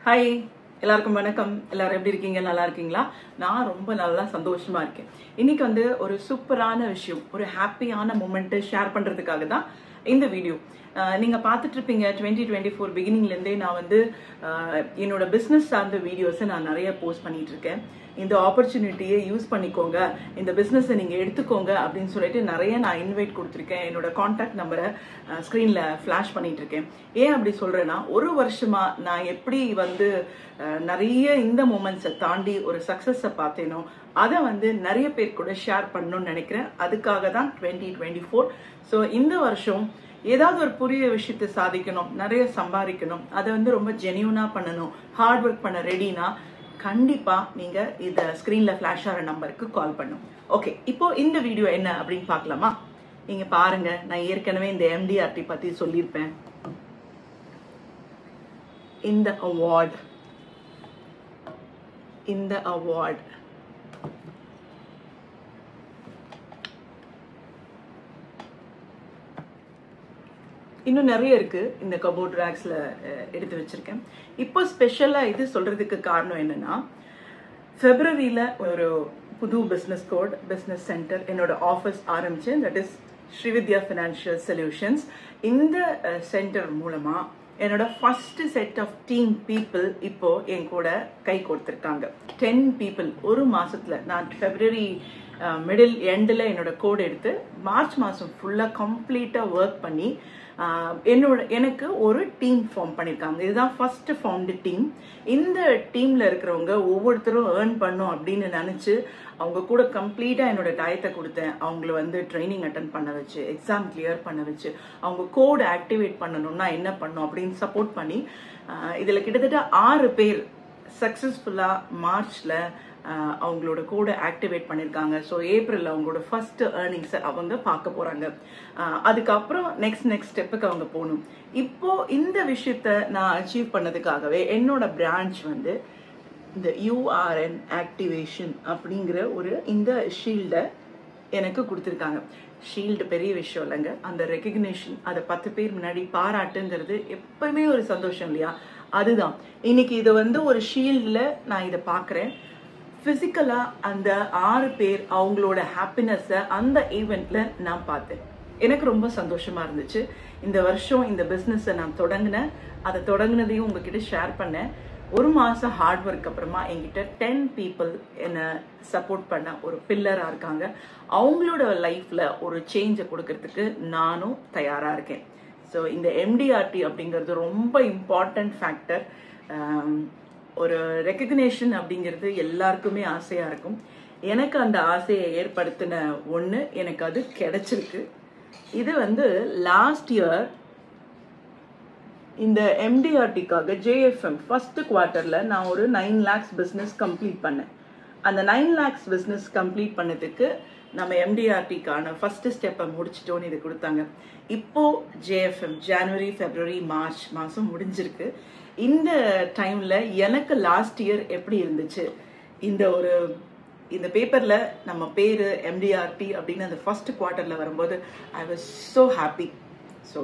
Hi எல்லாருக்கும் வணக்கம். எல்லாரும் எப்படி இருக்கீங்க? நல்லா இருக்கீங்களா? நான் ரொம்ப நல்லா சந்தோஷமா இருக்கேன். இன்னைக்கு ஒரு சூப்பரான விஷயம், ஒரு ஹாப்பியான மூமெண்ட் ஷேர் பண்றதுக்காக தான் இந்த வீடியோ. நீங்க பார்த்துட்டு இருப்பீங்க 2024 பிகினிங்ல இருந்தே நான் என்னோட பிசினஸ் சார்ந்த வீடியோஸை நான் நிறைய போஸ்ட் பண்ணிட்டு இருக்கேன். இந்த ஆப்பர்ச்சுனிட்டியை யூஸ் பண்ணிக்கோங்க, இந்த பிசினஸை நீங்க எடுத்துக்கோங்க அப்படின்னு சொல்லிட்டு நிறைய நான் இன்வைட் கொடுத்துருக்கேன். என்னோட கான்டாக்ட் நம்பரை ஸ்க்ரீன்ல ஃபிளாஷ் பண்ணிட்டு இருக்கேன். ஏன் அப்படி சொல்றேன்னா, ஒரு வருஷமா நான் எப்படி நிறைய இந்த மூமெண்ட்ஸை தாண்டி ஒரு சக்சஸை பார்த்தேனோ அதை நிறைய பேர் கூட ஷேர் பண்ணணும்னு நினைக்கிறேன். அதுக்காக தான் 2024. ஸோ இந்த வருஷம் ஏதாவது ஒரு புதிய விஷயத்தை சாதிக்கணும், நிறைய சம்பாதிக்கணும், அதை ரொம்ப ஜெனியூனா பண்ணணும், ஹார்ட் ஒர்க் பண்ண ரெடினா கண்டிப்பா நீங்க இத ஸ்கிரீன்ல ஃபிளாஷ் ஆகிற நம்பருக்கு கால் பண்ணும். ஓகே, இப்போ இந்த வீடியோ என்ன அப்படின்னு பார்க்கலாமா? நீங்க பாருங்க, நான் ஏற்கனவே இந்த MDRT பத்தி சொல்லியிருப்பேன். இந்த அவார்ட் இன்னும் நிறைய இருக்கு. இந்த கபோர்ட் ரேக்ஸ்ல எடுத்து வச்சிருக்கேன். இப்போ ஸ்பெஷலா இது சொல்றதுக்கு காரணம் என்னன்னா, பிப்ரவரியில ஒரு புது பிசினஸ் கோட், பிசினஸ் சென்டர், என்னோட ஆஃபீஸ் ஆரம்பிச்சேன். That is Srividya financial solutions. இந்த சென்டர் மூலமா என்னோட first set of team people இப்போ என் கூட கை கொடுத்துருக்காங்க. 10 பீப்புள் ஒரு மாசத்துல. நான் பிப்ரவரி மிடில் எண்டில் என்னோட கோட் எடுத்து மார்ச் மாதம் ஃபுல்லாக கம்ப்ளீட்டாக ஒர்க் பண்ணி எனக்கு ஒரு டீம் ஃபார்ம் பண்ணியிருக்காங்க. இதுதான் ஃபர்ஸ்ட் ஃபார்ம்டு டீம். இந்த டீமில் இருக்கிறவங்க ஒவ்வொருத்தரும் ஏர்ன் பண்ணும் அப்படின்னு நினச்சி அவங்க கூட கம்ப்ளீட்டாக என்னோட டயத்தை கொடுத்தேன். அவங்கள ட்ரைனிங் அட்டன் பண்ண வச்சு, எக்ஸாம் கிளியர் பண்ண வச்சு, அவங்க கோட் ஆக்டிவேட் பண்ணணும்னா என்ன பண்ணும் அப்படின்னு சப்போர்ட் பண்ணி இதில் கிட்டத்தட்ட 6 பேர் சக்ஸஸ்ஃபுல்லாக மார்ச்சில் அவங்களோட கோடை ஆக்டிவேட் பண்ணியிருக்காங்க. ஸோ ஏப்ரலில் அவங்களோட ஃபர்ஸ்ட் ஏர்னிங்ஸை அவங்க பார்க்க போகிறாங்க. அதுக்கப்புறம் நெக்ஸ்ட் ஸ்டெப்புக்கு அவங்க போகணும். இப்போ இந்த விஷயத்த நான் அச்சீவ் பண்ணதுக்காகவே என்னோட பிரான்ச் இந்த URN ஆக்டிவேஷன் அப்படிங்கிற இந்த ஷீல்டை எனக்கு கொடுத்துருக்காங்க. ஷீல்டு பெரிய விஷயம் இல்லைங்க, அந்த ரெகக்னேஷன், அதை 10 பேர் முன்னாடி பாராட்டுங்கிறது எப்பவுமே ஒரு சந்தோஷம் இல்லையா? அதுதான் இன்னைக்கு இதை ஒரு ஷீல்டில் நான் இதை பார்க்குறேன். பிசிக்கலா அந்த 6 பேர் அவங்களோட ஹாப்பினஸை அந்த ஈவெண்ட்ல நான் பார்த்தேன். எனக்கு ரொம்ப சந்தோஷமா இருந்துச்சு. இந்த வருஷம் இந்த பிசினஸை நான் தொடங்கினேன். அதை தொடங்கினதையும் உங்ககிட்ட ஷேர் பண்ணேன். ஒரு மாசம் ஹார்ட் ஒர்க் அப்புறமா என்கிட்ட 10 பீப்புள் என்னை சப்போர்ட் பண்ண ஒரு பில்லரா இருக்காங்க. அவங்களோட லைஃப்ல ஒரு சேஞ்சை கொடுக்கறதுக்கு நானும் தயாரா இருக்கேன். ஸோ இந்த MDRT அப்படிங்கிறது ரொம்ப இம்பார்ட்டன்ட் ஃபேக்டர். ஒரு ரெகக்னேஷன் அப்படிங்கிறது எல்லாருக்குமே ஆசையா இருக்கும். எனக்கு அந்த ஆசையை ஏற்படுத்தின ஒன்று எனக்கு அது கிடைச்சிருக்கு. இது லாஸ்ட் இயர் இந்த MDRTக்காக JFM ஃபர்ஸ்ட் குவார்ட்டர்ல நான் ஒரு 9 lakhs பிஸ்னஸ் கம்ப்ளீட் பண்ணேன். அந்த 9 lakhs பிஸ்னஸ் கம்ப்ளீட் பண்ணதுக்கு நம்ம MDRTக்கான ஃபர்ஸ்ட் ஸ்டெப்பை முடிச்சிட்டோன்னு இது கொடுத்தாங்க. இப்போ JFM ஜனவரி, பிப்ரவரி, மார்ச் மாதம் முடிஞ்சிருக்கு. இந்த டைம்ல எனக்கு லாஸ்ட் இயர் எப்படி இருந்துச்சு, இந்த பேப்பர்ல நம்ம பேரு MDRT அப்படின்னு அந்த ஃபர்ஸ்ட் குவார்ட்டர்ல வரும்போது I was so happy. So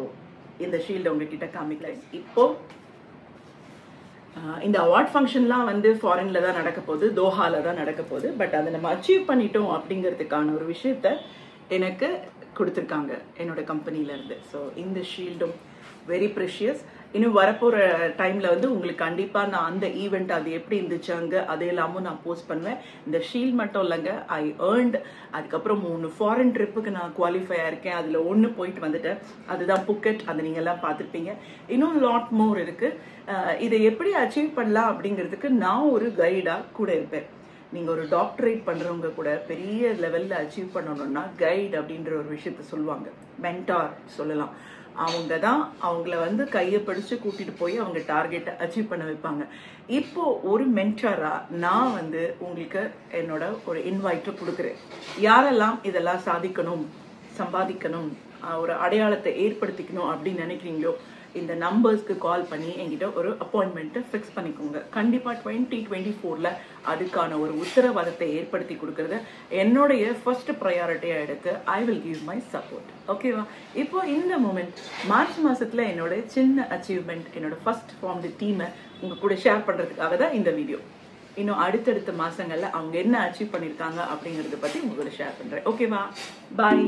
இந்த ஷீல்டு உங்ககிட்ட காமிக்கல. இப்போ இந்த அவார்ட் ஃபங்க்ஷன்லாம் ஃபாரின்ல தான் நடக்க போகுது, தோஹால தான் நடக்க போகுது. பட் அதை நம்ம அச்சீவ் பண்ணிட்டோம் அப்படிங்கிறதுக்கான ஒரு விஷயத்த எனக்கு கொடுத்துருக்காங்க என்னோட கம்பெனில இருந்து. ஸோ இந்த ஷீல்டும் வெரி ப்ரெஷியஸ். இன்னும் வரப்போற டைம்ல உங்களுக்கு கண்டிப்பா நான் அந்த ஈவெண்ட் அது எப்படி இருந்துச்சு அங்க அதையெல்லாமும் நான் போஸ்ட் பண்ணுவேன். இந்த ஷீல்ட் மட்டும் இல்லைங்க, ஐ ஏர்ன்ட். அதுக்கப்புறம் 3 ஃபாரின் ட்ரிப்புக்கு நான் குவாலிஃபை ஆயிருக்கேன். அதுல 1 போயிட்டு வந்துட்டேன், அதுதான் புக்கெட். அதை நீங்க எல்லாம் பார்த்துருப்பீங்க. இன்னும் லாட் மோர் இருக்கு. இதை எப்படி அச்சீவ் பண்ணலாம் அப்படிங்கிறதுக்கு நான் ஒரு கைடா கூட இருப்பேன். நீங்க ஒரு டாக்டரேட் பண்றவங்க கூட பெரிய லெவல்ல அச்சீவ் பண்ணணும்னா கைட் அப்படின்ற ஒரு விஷயத்த சொல்லுவாங்க, மென்டார் சொல்லலாம். அவங்க தான் அவங்கள கையை பிடிச்சு கூட்டிட்டு போய் அவங்க டார்கெட்டை அச்சீவ் பண்ண வைப்பாங்க. இப்போ ஒரு மென்டாரா நான் உங்களுக்கு என்னோட ஒரு இன்வைட்டை கொடுக்குறேன். யாரெல்லாம் இதெல்லாம் சாதிக்கணும், சம்பாதிக்கணும், ஒரு அடையாளத்தை ஏற்படுத்திக்கணும் அப்படின்னு நினைக்கிறீங்களோ, இந்த நம்பர்ஸ்க்கு கால் பண்ணி என்கிட்ட ஒரு அப்பாயின்மெண்ட்டை ஃபிக்ஸ் பண்ணிக்கோங்க. கண்டிப்பாக 2024ல் அதுக்கான ஒரு உத்தரவாதத்தை ஏற்படுத்தி கொடுக்கறது என்னுடைய ஃபர்ஸ்ட் ப்ரையாரிட்டியாக எடுத்து I will give my support. ஓகேவா? இப்போ இந்த மூமெண்ட் மார்ச் மாதத்தில் என்னோட சின்ன அச்சீவ்மெண்ட், என்னோட ஃபர்ஸ்ட் ஃபார்ம்டு டீமை உங்கள் கூட ஷேர் பண்ணுறதுக்காக தான் இந்த வீடியோ. இன்னும் அடுத்தடுத்த மாதங்களில் அவங்க என்ன அச்சீவ் பண்ணியிருக்காங்க அப்படிங்கிறத பற்றி உங்களோட ஷேர் பண்ணுறேன். ஓகேவா? பாய்.